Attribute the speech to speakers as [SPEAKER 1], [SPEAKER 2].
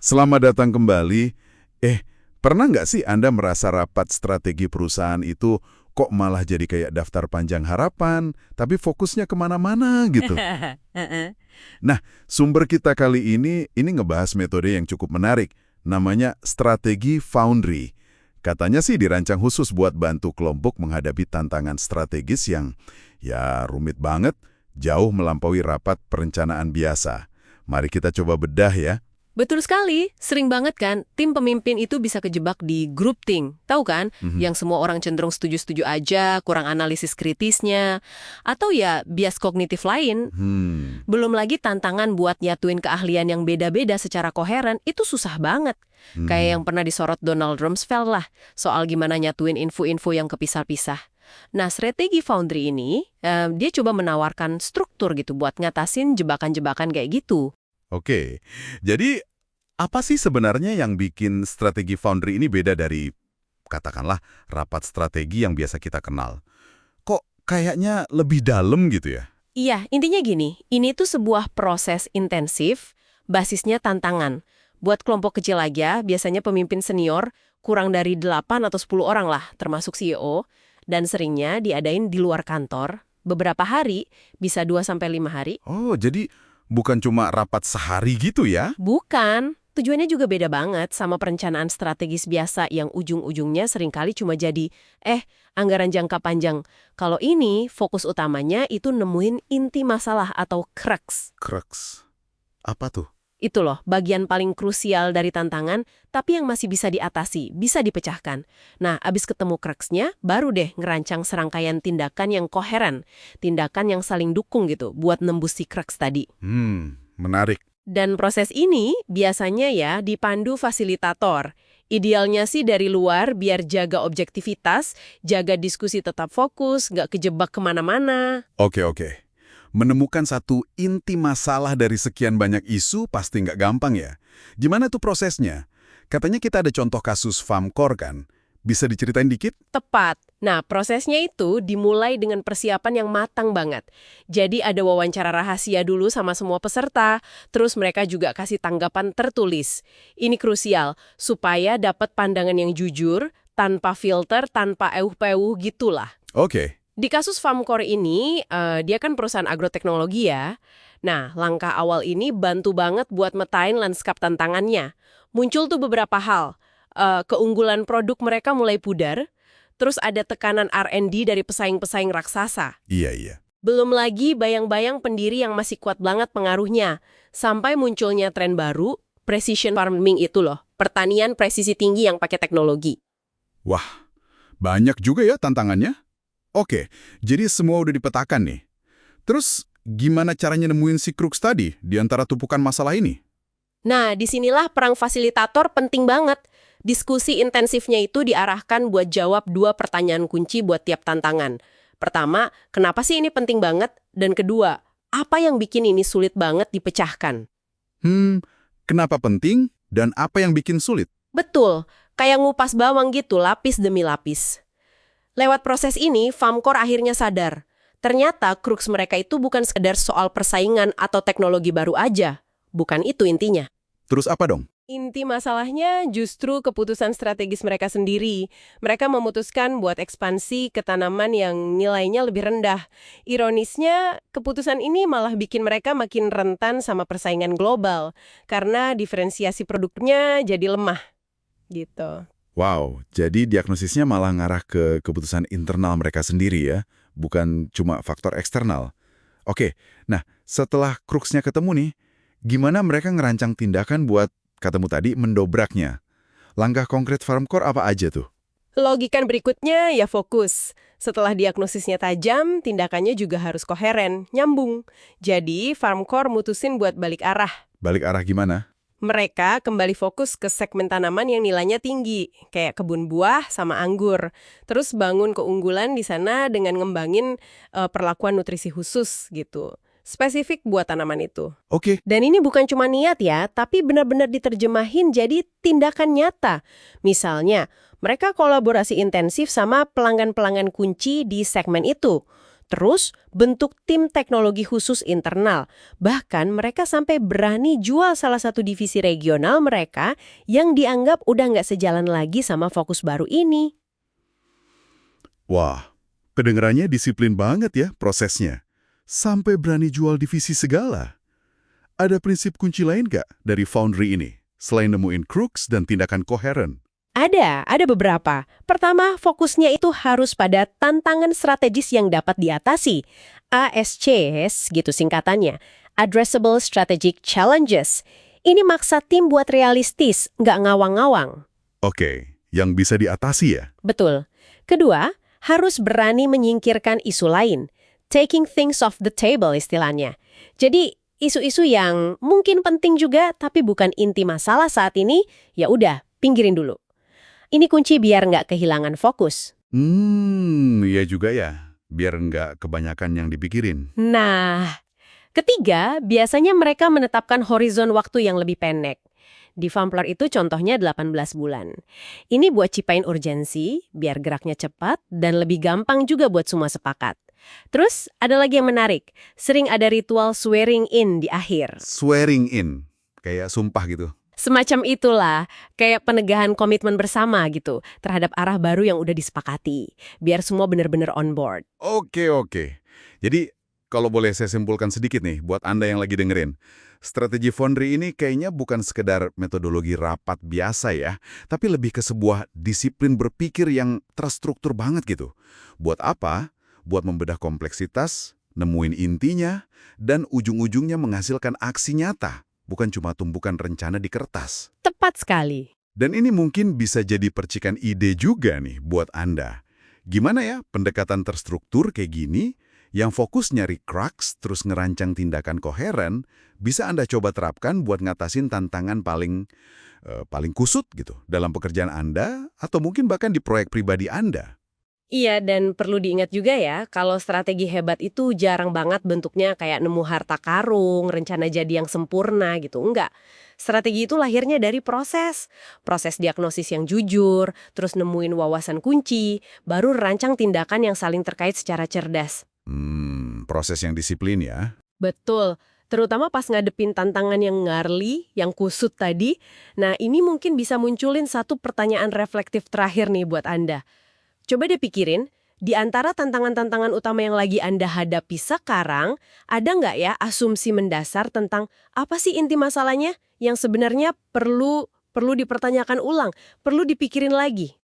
[SPEAKER 1] Selamat datang kembali. Pernah nggak sih Anda merasa rapat strategi perusahaan itu kok malah jadi kayak daftar panjang harapan, tapi fokusnya kemana-mana gitu?
[SPEAKER 2] Heeh.
[SPEAKER 1] Nah, sumber kita kali ini ngebahas metode yang cukup menarik, namanya strategi Foundry. Katanya sih dirancang khusus buat bantu kelompok menghadapi tantangan strategis yang ya rumit banget, jauh melampaui rapat perencanaan biasa. Mari kita coba bedah ya.
[SPEAKER 2] Betul sekali, sering banget kan tim pemimpin itu bisa kejebak di groupthink, tahu kan?
[SPEAKER 1] Mhm.
[SPEAKER 2] Yang semua orang cenderung setuju-setuju aja, kurang analisis kritisnya, atau ya bias kognitif lain. Belum lagi tantangan buat nyatuin keahlian yang beda-beda secara koheren, itu susah banget. Kayak yang
[SPEAKER 1] Hmm.
[SPEAKER 2] pernah disorot Donald Rumsfeld lah, soal gimana nyatuin info-info yang kepisah-pisah. Nah, strategi Foundry ini, dia coba menawarkan struktur gitu buat ngatasin jebakan-jebakan kayak gitu.
[SPEAKER 1] Oke, jadi apa sih sebenarnya yang bikin strategi Foundry ini beda dari, katakanlah, rapat strategi yang biasa kita kenal? Kok kayaknya lebih dalam gitu ya?
[SPEAKER 2] Iya, intinya gini, ini tuh sebuah proses intensif, basisnya tantangan. Buat kelompok kecil aja, biasanya pemimpin senior, kurang dari 8 atau 10 orang lah, termasuk CEO, dan seringnya diadain di luar kantor, beberapa hari, bisa 2 sampai 5 hari.
[SPEAKER 1] Oh, jadi bukan cuma rapat sehari gitu ya?
[SPEAKER 2] Bukan, tujuannya juga beda banget sama perencanaan strategis biasa yang ujung-ujungnya seringkali cuma jadi, anggaran jangka panjang. Kalau ini, fokus utamanya itu nemuin inti masalah atau crux.
[SPEAKER 1] Crux. Apa tuh?
[SPEAKER 2] Itu loh, bagian paling krusial dari tantangan, tapi yang masih bisa diatasi, bisa dipecahkan. Nah, abis ketemu cruxnya, baru deh ngerancang serangkaian tindakan yang koheren, tindakan yang saling dukung gitu, buat nembus si crux tadi.
[SPEAKER 1] Menarik.
[SPEAKER 2] Dan proses ini biasanya ya dipandu fasilitator. Idealnya sih dari luar biar jaga objektivitas, jaga diskusi tetap fokus, nggak kejebak kemana-mana.
[SPEAKER 1] Oke. Menemukan satu inti masalah dari sekian banyak isu pasti nggak gampang ya. Gimana tuh prosesnya? Katanya kita ada contoh kasus Famkor kan? Bisa diceritain dikit?
[SPEAKER 2] Tepat. Nah, prosesnya itu dimulai dengan persiapan yang matang banget. Jadi ada wawancara rahasia dulu sama semua peserta, terus mereka juga kasih tanggapan tertulis. Ini krusial, supaya dapat pandangan yang jujur, tanpa filter, tanpa euh-peuh gitulah.
[SPEAKER 1] Oke.
[SPEAKER 2] Di kasus Famkor ini, dia kan perusahaan agroteknologi ya. Nah, langkah awal ini bantu banget buat metain lanskap tantangannya. Muncul tuh beberapa hal. Keunggulan produk mereka mulai pudar, terus ada tekanan R&D dari pesaing-pesaing raksasa.
[SPEAKER 1] Iya.
[SPEAKER 2] Belum lagi bayang-bayang pendiri yang masih kuat banget pengaruhnya. Sampai munculnya tren baru, precision farming itu loh. Pertanian presisi tinggi yang pakai teknologi.
[SPEAKER 1] Wah, banyak juga ya tantangannya. Oke, jadi semua udah dipetakan nih. Terus gimana caranya nemuin si crux tadi di antara tumpukan masalah ini?
[SPEAKER 2] Nah, disinilah perang fasilitator penting banget. Diskusi intensifnya itu diarahkan buat jawab 2 pertanyaan kunci buat tiap tantangan. Pertama, kenapa sih ini penting banget? Dan kedua, apa yang bikin ini sulit banget dipecahkan?
[SPEAKER 1] Kenapa penting dan apa yang bikin sulit?
[SPEAKER 2] Betul, kayak ngupas bawang gitu, lapis demi lapis. Lewat proses ini, Famkor akhirnya sadar. Ternyata crux mereka itu bukan sekedar soal persaingan atau teknologi baru aja. Bukan itu intinya.
[SPEAKER 1] Terus apa dong?
[SPEAKER 2] Inti masalahnya justru keputusan strategis mereka sendiri. Mereka memutuskan buat ekspansi ke tanaman yang nilainya lebih rendah. Ironisnya, keputusan ini malah bikin mereka makin rentan sama persaingan global. Karena diferensiasi produknya jadi lemah. Gitu.
[SPEAKER 1] Wow, jadi diagnosisnya malah ngarah ke keputusan internal mereka sendiri ya, bukan cuma faktor eksternal. Oke, nah setelah cruxnya ketemu nih, gimana mereka ngerancang tindakan buat, katamu tadi, mendobraknya? Langkah konkret Farmcore apa aja tuh?
[SPEAKER 2] Logikan berikutnya ya fokus. Setelah diagnosisnya tajam, tindakannya juga harus koheren, nyambung. Jadi, Farmcore mutusin buat balik arah.
[SPEAKER 1] Balik arah gimana?
[SPEAKER 2] Mereka kembali fokus ke segmen tanaman yang nilainya tinggi, kayak kebun buah sama anggur. Terus bangun keunggulan di sana dengan ngembangin perlakuan nutrisi khusus gitu. Spesifik buat tanaman itu.
[SPEAKER 1] Oke.
[SPEAKER 2] Dan ini bukan cuma niat ya, tapi benar-benar diterjemahin jadi tindakan nyata. Misalnya, mereka kolaborasi intensif sama pelanggan-pelanggan kunci di segmen itu. Terus, bentuk tim teknologi khusus internal. Bahkan mereka sampai berani jual salah satu divisi regional mereka yang dianggap udah nggak sejalan lagi sama fokus baru ini.
[SPEAKER 1] Wah, kedengarannya disiplin banget ya prosesnya. Sampai berani jual divisi segala. Ada prinsip kunci lain nggak dari Foundry ini? Selain nemuin crooks dan tindakan koheren.
[SPEAKER 2] Ada beberapa. Pertama, fokusnya itu harus pada tantangan strategis yang dapat diatasi. ASCS gitu singkatannya. Addressable Strategic Challenges. Ini maksa tim buat realistis, nggak ngawang-ngawang.
[SPEAKER 1] Oke, yang bisa diatasi ya?
[SPEAKER 2] Betul. Kedua, harus berani menyingkirkan isu lain. Taking things off the table istilahnya. Jadi, isu-isu yang mungkin penting juga tapi bukan inti masalah saat ini, ya udah, pinggirin dulu. Ini kunci biar nggak kehilangan fokus.
[SPEAKER 1] Iya juga ya. Biar nggak kebanyakan yang dipikirin.
[SPEAKER 2] Nah, ketiga, biasanya mereka menetapkan horizon waktu yang lebih pendek. Di Vampler itu contohnya 18 bulan. Ini buat cipain urgensi, biar geraknya cepat, dan lebih gampang juga buat semua sepakat. Terus, ada lagi yang menarik. Sering ada ritual swearing in di akhir.
[SPEAKER 1] Swearing in. Kayak sumpah gitu.
[SPEAKER 2] Semacam itulah, kayak penegahan komitmen bersama gitu, terhadap arah baru yang udah disepakati. Biar semua benar-benar on board.
[SPEAKER 1] Oke. Jadi, kalau boleh saya simpulkan sedikit nih, buat Anda yang lagi dengerin. Strategi Foundry ini kayaknya bukan sekedar metodologi rapat biasa ya, tapi lebih ke sebuah disiplin berpikir yang terstruktur banget gitu. Buat apa? Buat membedah kompleksitas, nemuin intinya, dan ujung-ujungnya menghasilkan aksi nyata. Bukan cuma tumbukan rencana di kertas.
[SPEAKER 2] Tepat sekali.
[SPEAKER 1] Dan ini mungkin bisa jadi percikan ide juga nih buat Anda. Gimana ya pendekatan terstruktur kayak gini, yang fokus nyari crux terus ngerancang tindakan koheren, bisa Anda coba terapkan buat ngatasin tantangan paling kusut gitu dalam pekerjaan Anda, atau mungkin bahkan di proyek pribadi Anda.
[SPEAKER 2] Iya, dan perlu diingat juga ya, kalau strategi hebat itu jarang banget bentuknya kayak nemu harta karung, rencana jadi yang sempurna gitu. Enggak. Strategi itu lahirnya dari proses. Proses diagnosis yang jujur, terus nemuin wawasan kunci, baru rancang tindakan yang saling terkait secara cerdas.
[SPEAKER 1] Proses yang disiplin ya.
[SPEAKER 2] Betul. Terutama pas ngadepin tantangan yang ngarli, yang kusut tadi. Nah, ini mungkin bisa munculin satu pertanyaan reflektif terakhir nih buat Anda. Coba deh pikirin, di antara tantangan-tantangan utama yang lagi Anda hadapi sekarang, ada nggak ya asumsi mendasar tentang apa sih inti masalahnya yang sebenarnya perlu dipertanyakan ulang, perlu dipikirin lagi?